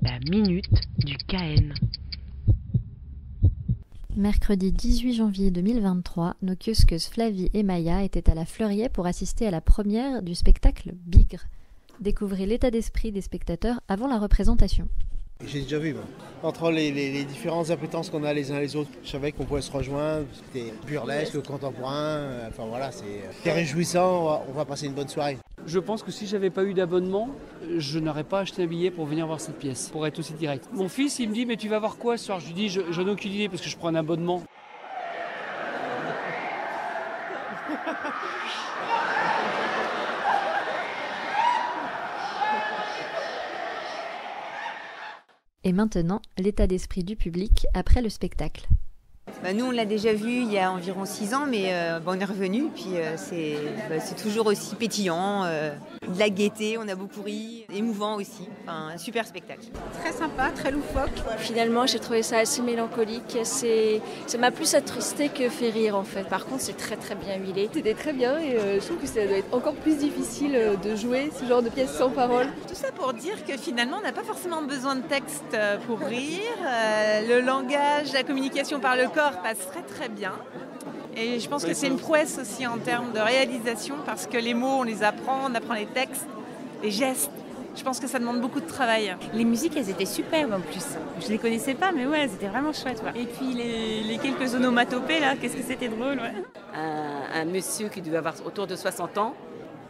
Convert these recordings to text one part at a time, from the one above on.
La minute du KN. Mercredi 18 janvier 2023, nos kiosqueuses Flavie et Maya étaient à la Fleuriet pour assister à la première du spectacle Bigre. Découvrez l'état d'esprit des spectateurs avant la représentation. J'ai déjà vu, moi. Entre les différentes appétences qu'on a les uns les autres, je savais qu'on pouvait se rejoindre, c'était burlesque, contemporain, enfin voilà, c'est réjouissant, on va passer une bonne soirée. Je pense que si j'avais pas eu d'abonnement, je n'aurais pas acheté un billet pour venir voir cette pièce, pour être aussi direct. Mon fils, il me dit, mais tu vas voir quoi ce soir? Je lui dis, j'en ai aucune idée parce que je prends un abonnement. Et maintenant, l'état d'esprit du public après le spectacle. Nous, on l'a déjà vu il y a environ 6 ans, mais on est revenu. Puis c'est toujours aussi pétillant, de la gaieté, on a beaucoup ri, émouvant aussi. Enfin, un super spectacle. Très sympa, très loufoque. Finalement, j'ai trouvé ça assez mélancolique. Ça m'a plus attristé que fait rire en fait. Par contre, c'est très très bien huilé. C'était très bien et je trouve que ça doit être encore plus difficile de jouer ce genre de pièces sans parole. Tout ça pour dire que finalement, on n'a pas forcément besoin de texte pour rire. Le langage, la communication par le corps passe très très bien. Et je pense que c'est une prouesse aussi en termes de réalisation parce que les mots, on les apprend, on apprend les textes, les gestes. Je pense que ça demande beaucoup de travail. Les musiques, elles étaient superbes en plus. Je les connaissais pas, mais ouais, elles étaient vraiment chouettes. Ouais. Et puis les quelques onomatopées là, qu'est-ce que c'était drôle. Ouais. Un monsieur qui devait avoir autour de 60 ans,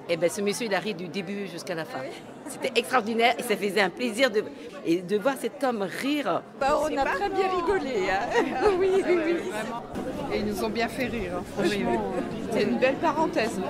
et ce monsieur il arrive du début jusqu'à la fin. C'était extraordinaire et ça faisait un plaisir de voir cet homme rire. On a très bien rigolé. Hein. Oui. Vraiment. Et ils nous ont bien fait rire, franchement. C'était une belle parenthèse.